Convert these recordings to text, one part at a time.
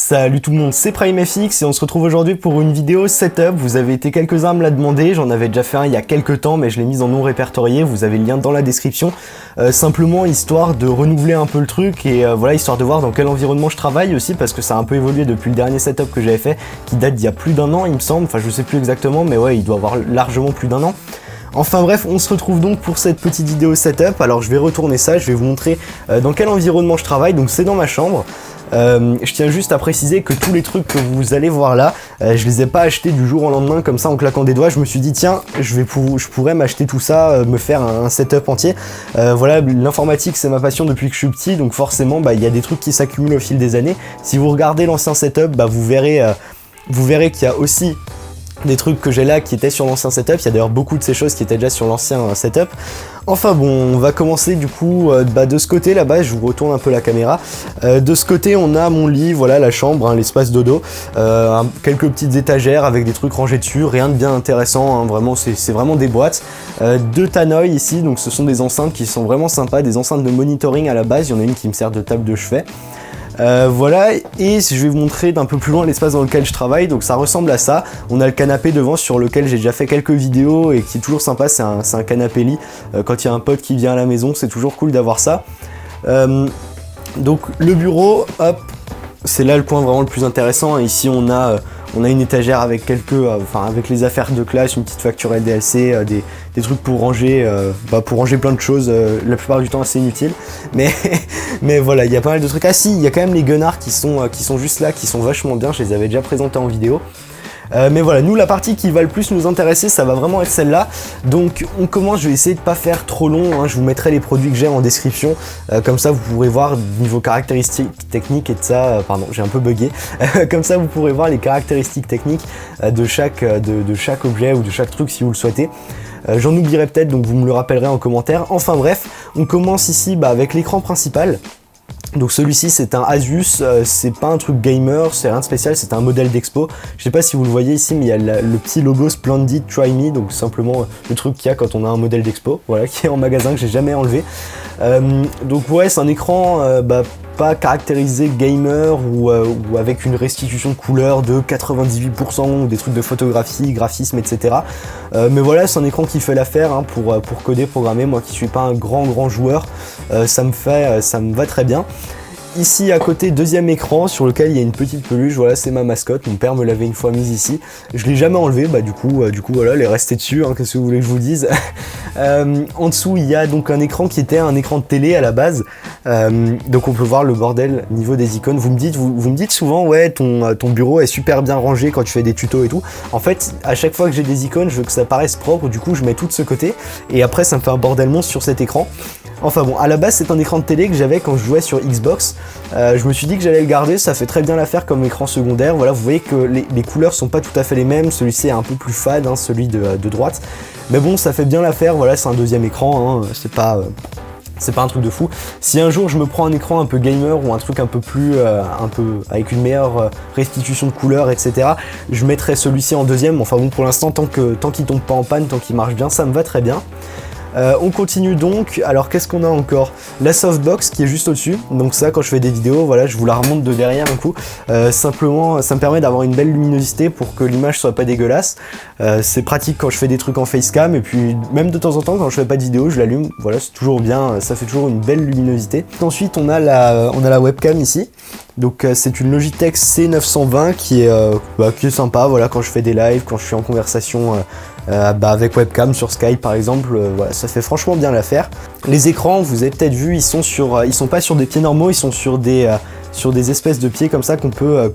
Salut tout le monde, c'est PrimeFX et on se retrouve aujourd'hui pour une vidéo setup. Vous avez été quelques-uns à me la demander, j'en avais déjà fait un il y a quelques temps mais je l'ai mis en non répertorié, vous avez le lien dans la description. Simplement histoire de renouveler un peu le truc et voilà, histoire de voir dans quel environnement je travaille aussi parce que ça a un peu évolué depuis le dernier setup que j'avais fait qui date d'il y a plus d'un an il me semble, enfin je sais plus exactement mais ouais il doit avoir largement plus d'un an. Enfin bref, on se retrouve donc pour cette petite vidéo setup. Alors je vais retourner ça, je vais vous montrer dans quel environnement je travaille, donc c'est dans ma chambre. Je tiens juste à préciser que tous les trucs que vous allez voir là, je les ai pas achetés du jour au lendemain comme ça en claquant des doigts. Je me suis dit tiens, je pourrais m'acheter tout ça, me faire un setup entier. Voilà, l'informatique c'est ma passion depuis que je suis petit, donc forcément il y a des trucs qui s'accumulent au fil des années. Si vous regardez l'ancien setup, vous verrez qu'il y a aussi des trucs que j'ai là qui étaient sur l'ancien setup. Il y a d'ailleurs beaucoup de ces choses qui étaient déjà sur l'ancien setup. Enfin bon, on va commencer du coup de ce côté là-bas, je vous retourne un peu la caméra. De ce côté on a mon lit, voilà la chambre, l'espace dodo, quelques petites étagères avec des trucs rangés dessus, rien de bien intéressant, vraiment c'est vraiment des boîtes. Deux Tannoy ici, donc ce sont des enceintes qui sont vraiment sympas, des enceintes de monitoring à la base, il y en a une qui me sert de table de chevet. Voilà, et je vais vous montrer d'un peu plus loin l'espace dans lequel je travaille, donc ça ressemble à ça. On a le canapé devant sur lequel j'ai déjà fait quelques vidéos et qui est toujours sympa, c'est un canapé lit. Quand il y a un pote qui vient à la maison, c'est toujours cool d'avoir ça. Donc le bureau, hop, c'est là le point vraiment le plus intéressant. Ici on a une étagère avec avec les affaires de classe, une petite facture LDLC, des trucs pour ranger plein de choses, la plupart du temps assez inutiles. Mais voilà, il y a pas mal de trucs. Ah si, il y a quand même les Gunnars qui sont juste là, qui sont vachement bien, je les avais déjà présentés en vidéo. Mais voilà, nous la partie qui va le plus nous intéresser, ça va vraiment être celle-là. Donc on commence, je vais essayer de pas faire trop long, je vous mettrai les produits que j'ai en description. Comme ça vous pourrez voir niveau caractéristiques techniques et de ça, pardon j'ai un peu bugué. Comme ça vous pourrez voir les caractéristiques techniques de chaque objet ou de chaque truc si vous le souhaitez. J'en oublierai peut-être, donc vous me le rappellerez en commentaire. Enfin bref, on commence ici avec l'écran principal. Donc celui-ci c'est un Asus, c'est pas un truc gamer, c'est rien de spécial, c'est un modèle d'expo. Je sais pas si vous le voyez ici mais il y a le petit logo Splendid Try Me, donc simplement le truc qu'il y a quand on a un modèle d'expo, voilà, qui est en magasin que j'ai jamais enlevé. Donc ouais, c'est un écran pas caractérisé gamer ou avec une restitution de couleur de 98% ou des trucs de photographie, graphisme, etc. Mais voilà, c'est un écran qui fait l'affaire pour coder, programmer. Moi qui suis pas un grand joueur, ça me va très bien. Ici à côté, deuxième écran sur lequel il y a une petite peluche, voilà c'est ma mascotte, mon père me l'avait une fois mise ici, je l'ai jamais enlevé, du coup voilà, elle est restée dessus, qu'est-ce que vous voulez que je vous dise. En dessous il y a donc un écran qui était un écran de télé à la base, donc on peut voir le bordel niveau des icônes. Vous me dites souvent ouais ton bureau est super bien rangé quand tu fais des tutos et tout. En fait à chaque fois que j'ai des icônes je veux que ça paraisse propre, du coup je mets tout de ce côté et après ça me fait un bordel monstre sur cet écran. Enfin bon, à la base c'est un écran de télé que j'avais quand je jouais sur Xbox. Je me suis dit que j'allais le garder, ça fait très bien l'affaire comme écran secondaire. Voilà, vous voyez que les couleurs sont pas tout à fait les mêmes, celui-ci est un peu plus fade, celui de droite. Mais bon, ça fait bien l'affaire, voilà, c'est un deuxième écran, c'est pas un truc de fou. Si un jour je me prends un écran un peu gamer ou un truc un peu plus, avec une meilleure restitution de couleurs, etc., je mettrai celui-ci en deuxième. Enfin bon, pour l'instant, tant qu'il tombe pas en panne, tant qu'il marche bien, ça me va très bien. On continue donc, alors qu'est-ce qu'on a encore? La softbox qui est juste au-dessus, donc ça quand je fais des vidéos, voilà, je vous la remonte de derrière un coup, simplement ça me permet d'avoir une belle luminosité pour que l'image soit pas dégueulasse. C'est pratique quand je fais des trucs en facecam et puis même de temps en temps quand je fais pas de vidéo je l'allume, voilà c'est toujours bien, ça fait toujours une belle luminosité. Ensuite on a la webcam ici. Donc c'est une Logitech C920 qui est sympa, voilà, quand je fais des lives, quand je suis en conversation avec webcam sur Skype par exemple, voilà, ça fait franchement bien l'affaire. Les écrans, vous avez peut-être vu, ils sont pas sur des pieds normaux, ils sont sur des espèces de pieds comme ça qu'on peut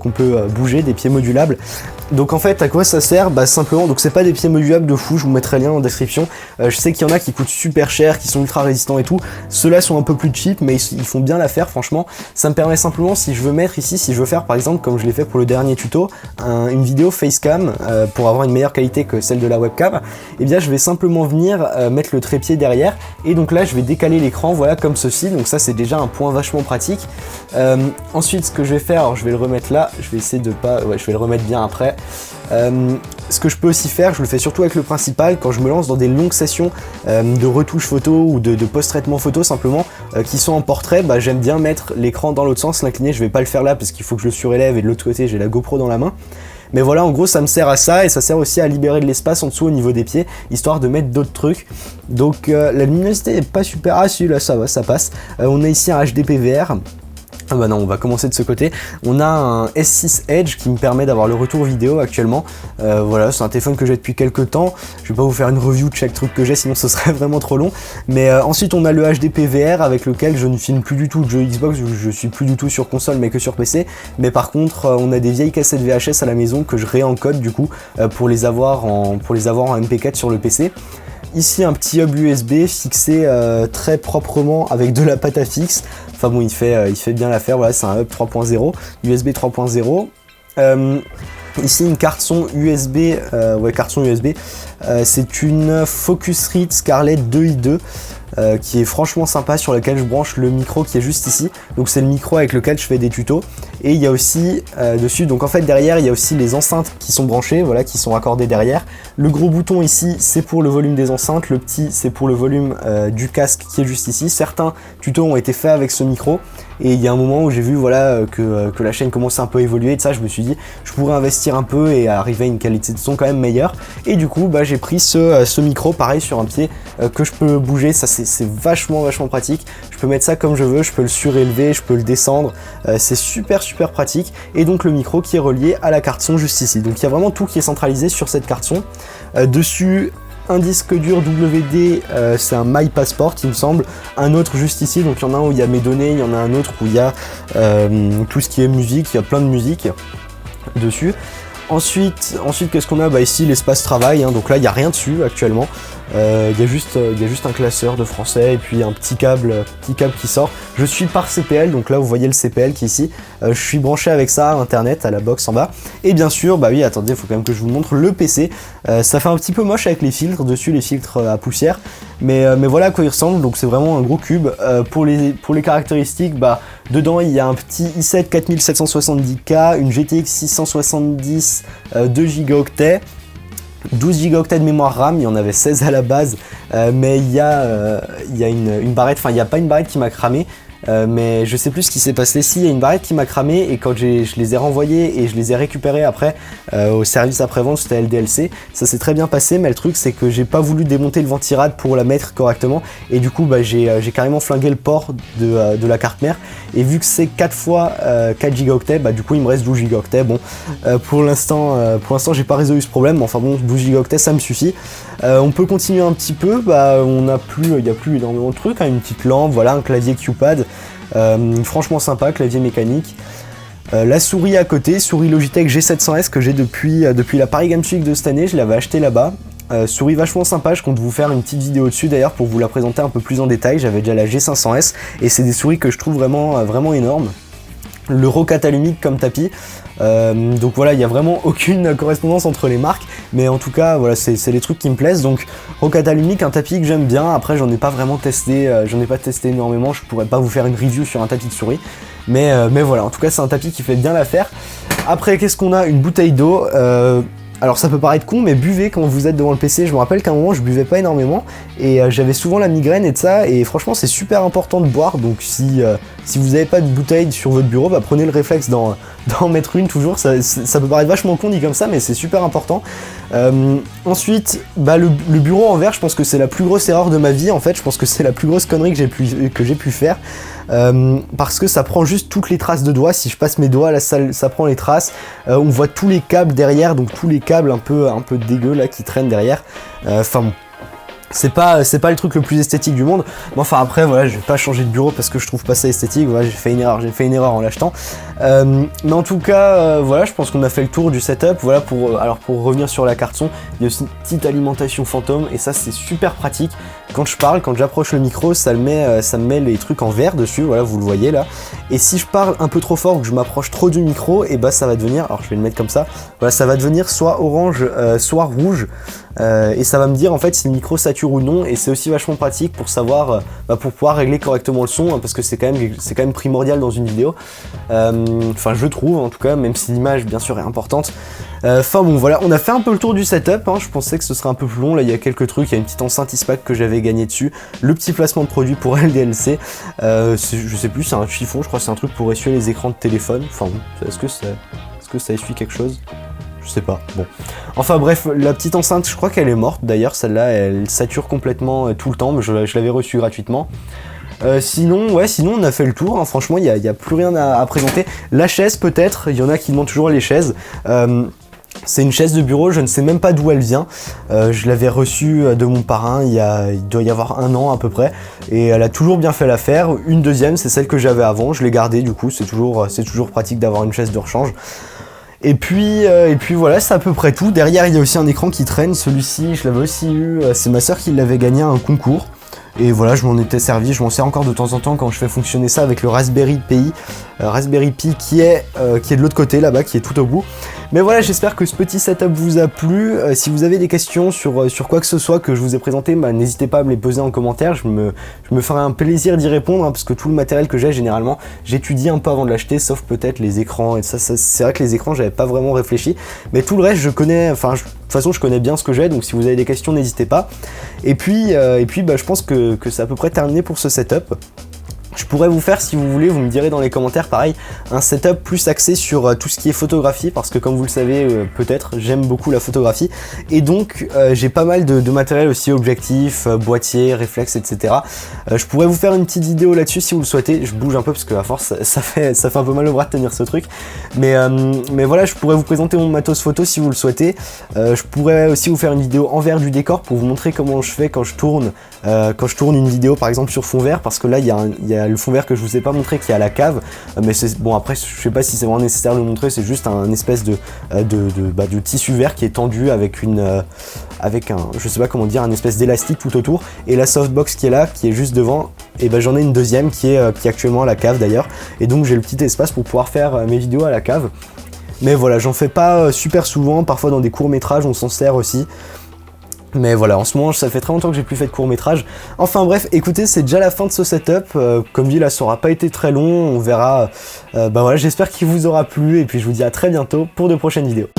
bouger, des pieds modulables. Donc en fait à quoi ça sert? Simplement, donc c'est pas des pieds modulables de fou, je vous mettrai le lien en description. Je sais qu'il y en a qui coûtent super cher, qui sont ultra résistants et tout. Ceux-là sont un peu plus cheap mais ils font bien l'affaire franchement. Ça me permet simplement, si je veux mettre ici, si je veux faire par exemple comme je l'ai fait pour le dernier tuto, une vidéo facecam pour avoir une meilleure qualité que celle de la webcam, et bien je vais simplement venir mettre le trépied derrière et donc là je vais décaler l'écran, voilà, comme ceci. Donc ça c'est déjà un point vachement pratique. Ensuite, ce que je vais faire, alors je vais le remettre là, je vais essayer de pas... Ouais, je vais le remettre bien après. Ce que je peux aussi faire, je le fais surtout avec le principal, quand je me lance dans des longues sessions de retouche photo ou de post-traitement photo simplement, qui sont en portrait, bah, j'aime bien mettre l'écran dans l'autre sens, l'incliner, je vais pas le faire là parce qu'il faut que je le surélève et de l'autre côté j'ai la GoPro dans la main. Mais voilà, en gros ça me sert à ça et ça sert aussi à libérer de l'espace en dessous au niveau des pieds, histoire de mettre d'autres trucs. Donc la luminosité est pas super, ah celui-là ça va, ça passe. On a ici un HD PVR. Ah bah non, on va commencer de ce côté. On a un S6 Edge qui me permet d'avoir le retour vidéo actuellement. Voilà, c'est un téléphone que j'ai depuis quelques temps. Je vais pas vous faire une review de chaque truc que j'ai, sinon ce serait vraiment trop long. Mais ensuite, on a le HD PVR avec lequel je ne filme plus du tout de jeux Xbox. Je suis plus du tout sur console, mais que sur PC. Mais par contre, on a des vieilles cassettes VHS à la maison que je réencode du coup pour les avoir en MP4 sur le PC. Ici un petit hub USB fixé très proprement avec de la pâte à fixe. Enfin bon, il fait bien l'affaire, voilà, c'est un hub 3.0, USB 3.0. Ici une carte son USB, c'est une Focusrite Scarlett 2i2. Qui est franchement sympa, sur laquelle je branche le micro qui est juste ici. Donc c'est le micro avec lequel je fais des tutos. Et il y a aussi dessus, donc en fait derrière il y a aussi les enceintes qui sont branchées, voilà, qui sont raccordées derrière. Le gros bouton ici c'est pour le volume des enceintes, le petit c'est pour le volume du casque qui est juste ici. Certains tutos ont été faits avec ce micro. Et il y a un moment où j'ai vu voilà, que la chaîne commençait un peu à évoluer, et de ça je me suis dit je pourrais investir un peu et arriver à une qualité de son quand même meilleure. Et du coup bah, j'ai pris ce micro pareil sur un pied que je peux bouger, ça c'est vachement pratique. Je peux mettre ça comme je veux, je peux le surélever, je peux le descendre, c'est super pratique. Et donc le micro qui est relié à la carte son juste ici. Donc il y a vraiment tout qui est centralisé sur cette carte son. Dessus, un disque dur WD, c'est un My Passport il me semble, un autre juste ici, donc il y en a un où il y a mes données, il y en a un autre où il y a tout ce qui est musique, il y a plein de musique dessus. Ensuite qu'est-ce qu'on a? Bah ici l'espace travail, hein, donc là il n'y a rien dessus actuellement. Il y a juste un classeur de français et puis un petit câble qui sort. Je suis par CPL, donc là vous voyez le CPL qui est ici. Je suis branché avec ça à internet, à la box en bas. Et bien sûr, bah oui, attendez, il faut quand même que je vous montre le PC. Ça fait un petit peu moche avec les filtres dessus, les filtres à poussière. Mais voilà à quoi il ressemble, donc c'est vraiment un gros cube. Pour les caractéristiques, bah dedans il y a un petit i7 4770K, une GTX 670 2 Go, 12 Go de mémoire RAM, il y en avait 16 à la base, mais il y a une barrette, enfin il n'y a pas une barrette qui m'a cramé, mais je sais plus ce qui s'est passé. Si, il y a une barrette qui m'a cramé et quand je les ai renvoyés et je les ai récupérés après au service après-vente, c'était LDLC, ça s'est très bien passé, mais le truc c'est que j'ai pas voulu démonter le ventirad pour la mettre correctement et du coup bah, j'ai carrément flingué le port de la carte mère et vu que c'est 4 fois 4 Go, bah du coup il me reste 12 Go. Bon, pour l'instant j'ai pas résolu ce problème, mais enfin bon, 12 Go ça me suffit. On peut continuer un petit peu, bah il n'y a plus énormément de trucs, hein, une petite lampe, voilà, un clavier Q-Pad, franchement sympa, clavier mécanique. La souris à côté, souris Logitech G700S que j'ai depuis la Paris Games Week de cette année, je l'avais acheté là-bas. Souris vachement sympa, je compte vous faire une petite vidéo dessus d'ailleurs pour vous la présenter un peu plus en détail. J'avais déjà la G500S et c'est des souris que je trouve vraiment énormes. Le Roccat Aluminium comme tapis, donc voilà, il n'y a vraiment aucune correspondance entre les marques, mais en tout cas voilà, c'est les trucs qui me plaisent. Donc Roccat Aluminium, un tapis que j'aime bien. Après j'en ai pas vraiment testé, énormément, je pourrais pas vous faire une review sur un tapis de souris, mais voilà, en tout cas c'est un tapis qui fait bien l'affaire. Après qu'est-ce qu'on a? Une bouteille d'eau. Alors ça peut paraître con, mais buvez quand vous êtes devant le PC. Je me rappelle qu'à un moment je buvais pas énormément et j'avais souvent la migraine et de ça, et franchement c'est super important de boire. Donc si vous n'avez pas de bouteille sur votre bureau, bah, prenez le réflexe d'en mettre une toujours. Ça peut paraître vachement con dit comme ça, mais c'est super important. Ensuite, bah, le bureau en verre, je pense que c'est la plus grosse erreur de ma vie en fait. Je pense que c'est la plus grosse connerie que j'ai pu faire. Parce que ça prend juste toutes les traces de doigts. Si je passe mes doigts là, ça prend les traces. On voit tous les câbles derrière, donc tous les câbles un peu dégueux là qui traînent derrière. Enfin bon, c'est pas le truc le plus esthétique du monde. Mais enfin après voilà, je vais pas changer de bureau parce que je trouve pas ça esthétique. Voilà, j'ai fait une erreur en l'achetant. Mais en tout cas voilà, je pense qu'on a fait le tour du setup. Voilà, pour revenir sur la carte son, il y a aussi une petite alimentation fantôme et ça c'est super pratique. quand je parle, quand j'approche le micro, ça me met les trucs en vert dessus, voilà, vous le voyez là. Et si je parle un peu trop fort ou que je m'approche trop du micro, et bah ça va devenir, alors je vais le mettre comme ça, voilà, ça va devenir soit orange, soit rouge. Et ça va me dire en fait si le micro sature ou non, et c'est aussi vachement pratique pour savoir, pour pouvoir régler correctement le son, hein, parce que c'est quand même primordial dans une vidéo. Enfin je trouve en tout cas, même si l'image bien sûr est importante. Enfin bon voilà, on a fait un peu le tour du setup, hein. Je pensais que ce serait un peu plus long, là il y a quelques trucs, il y a une petite enceinte Ispac que j'avais gagné dessus, le petit placement de produit pour LDLC, je sais plus, c'est un chiffon, je crois que c'est un truc pour essuyer les écrans de téléphone, enfin bon, est-ce que ça essuie quelque chose? Je sais pas, bon. Enfin bref, la petite enceinte, je crois qu'elle est morte d'ailleurs, celle-là, elle sature complètement tout le temps, mais je l'avais reçue gratuitement. Sinon on a fait le tour, hein. Franchement, il y a plus rien à présenter. La chaise peut-être, il y en a qui demandent toujours les chaises. C'est une chaise de bureau, je ne sais même pas d'où elle vient. Je l'avais reçue de mon parrain il doit y avoir 1 an à peu près, et elle a toujours bien fait l'affaire. Une deuxième, c'est celle que j'avais avant, je l'ai gardée du coup, c'est toujours pratique d'avoir une chaise de rechange. Et puis voilà, c'est à peu près tout. Derrière, il y a aussi un écran qui traîne. Celui-ci, je l'avais aussi eu. C'est ma soeur qui l'avait gagné à un concours. Et voilà, je m'en étais servi. Je m'en sers encore de temps en temps quand je fais fonctionner ça avec le Raspberry Pi. Raspberry Pi qui est de l'autre côté là-bas, qui est tout au bout. Mais voilà, j'espère que ce petit setup vous a plu. Si vous avez des questions sur quoi que ce soit que je vous ai présenté, n'hésitez pas à me les poser en commentaire. Je me ferai un plaisir d'y répondre, hein, parce que tout le matériel que j'ai, généralement, j'étudie un peu avant de l'acheter, sauf peut-être les écrans. Et ça c'est vrai que les écrans, j'avais pas vraiment réfléchi. Mais tout le reste, je connais, de toute façon, je connais bien ce que j'ai. Donc si vous avez des questions, n'hésitez pas. Et puis je pense que c'est à peu près terminé pour ce setup. Je pourrais vous faire, si vous voulez, vous me direz dans les commentaires, pareil, un setup plus axé sur tout ce qui est photographie, parce que comme vous le savez, peut-être, j'aime beaucoup la photographie, et donc j'ai pas mal de matériel aussi, objectifs, boîtiers, réflexes, etc. Je pourrais vous faire une petite vidéo là-dessus si vous le souhaitez. Je bouge un peu parce que à force, ça fait un peu mal au bras de tenir ce truc, mais voilà, je pourrais vous présenter mon matos photo si vous le souhaitez. Je pourrais aussi vous faire une vidéo envers du décor pour vous montrer comment je fais quand je tourne une vidéo par exemple sur fond vert, parce que là il y a le fond vert que je vous ai pas montré qui est à la cave, mais c'est bon, après je sais pas si c'est vraiment nécessaire de le montrer, c'est juste un espèce de tissu vert qui est tendu avec je sais pas comment dire, un espèce d'élastique tout autour, et la softbox qui est là, qui est juste devant, et j'en ai une deuxième qui est actuellement à la cave d'ailleurs, et donc j'ai le petit espace pour pouvoir faire mes vidéos à la cave. Mais voilà, j'en fais pas super souvent, parfois dans des courts métrages on s'en sert aussi. Mais voilà, en ce moment, ça fait très longtemps que j'ai plus fait de court-métrage. Enfin bref, écoutez, c'est déjà la fin de ce setup. Comme dit, là, ça aura pas été très long, on verra. Voilà, j'espère qu'il vous aura plu, et puis je vous dis à très bientôt pour de prochaines vidéos.